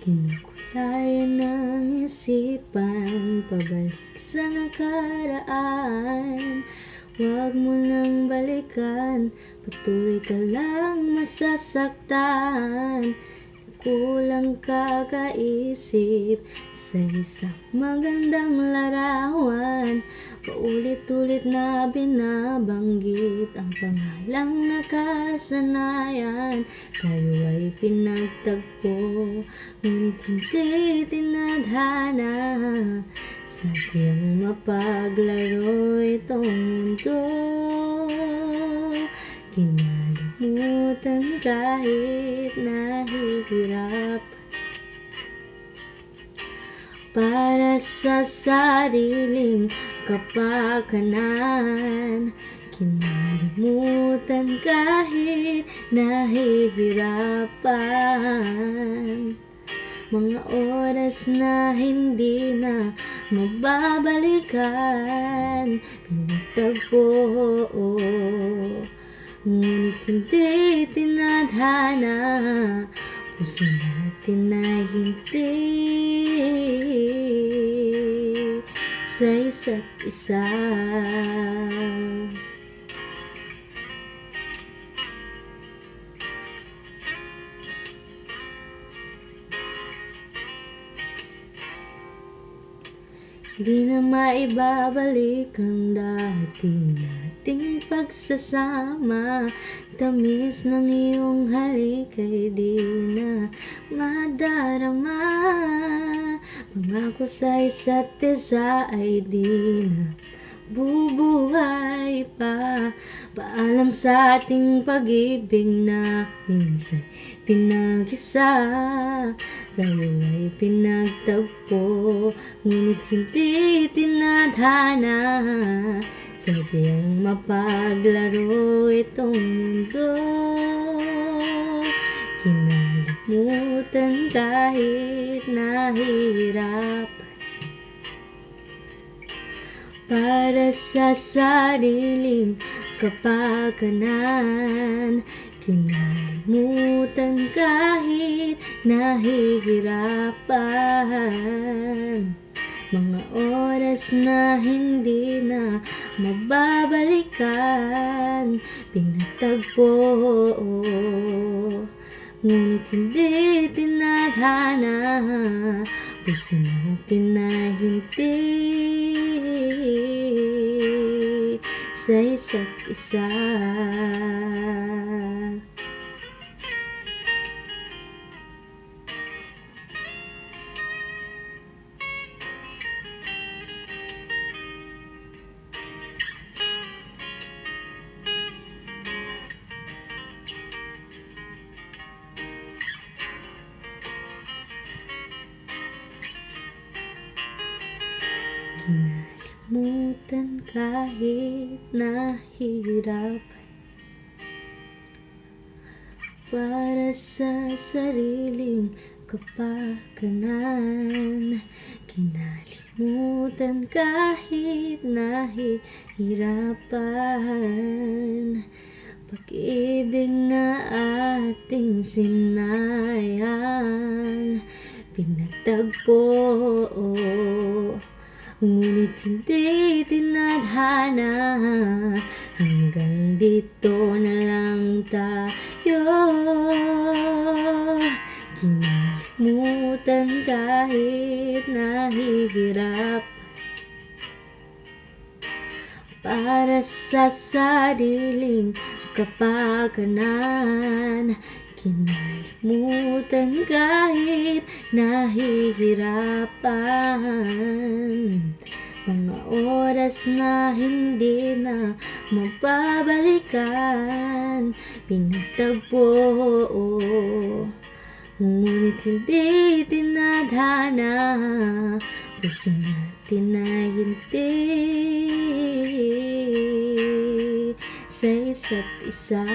Kinukulayan ng isipan, pabalik sa nakaraan. Huwag mo nang balikan, patuloy ka lang masasaktan. Kulang kakaisip sa isang magandang larawan. Paulit-ulit na binabanggit ang pangalang nakasanayan. Tayo ay pinagtagpo, ngunit hindi tinadhana. Sadyang mapaglaro itong mundo, kinalimutan kahit nahihirap. Para sa sariling kapakanan, kinalimutan kahit nahihirapan. Mga oras na hindi na mababalikan, pinagtagpo, ngunit hindi tinadhana. Puso natin ay hindi sa isa't isa. Di na maibabalik ang dati nating pagsasama. Tamis ng iyong halik ay di na madarama. Pangako sa isa't isa ay di na bubuhay pa. Paalam sa ating pag-ibig na minsan pinag-isa. Tayo ay pinagtagpo, ngunit hindi tinadhana. Sadyang mapaglaro itong mundo, kinalimutan kahit nahihirap. Para sa sariling kapakanan, kinalimutan kahit nahihirapan. Mga oras na hindi na mababalikan, pinagtagpo, ngunit hindi tinadhana. Puso natin na hindi sa isa't isa. Kinalimutan kahit nahihirapan. Para sa sariling kapakanan, kinalimutan kahit nahihirapan. Pag-ibig na ating sinayang, pinagtagpo, ngunit hindi tinadhana. Hanggang dito na lang tayo, kinalimutan kahit nahihirap. Para sa sariling kapakanan, kinalimutan kahit nahihirapan. Mga oras na hindi na mababalikan, pinagtagpo, ngunit hindi tinadhana. Puso natin ay hindi sa isa't isa.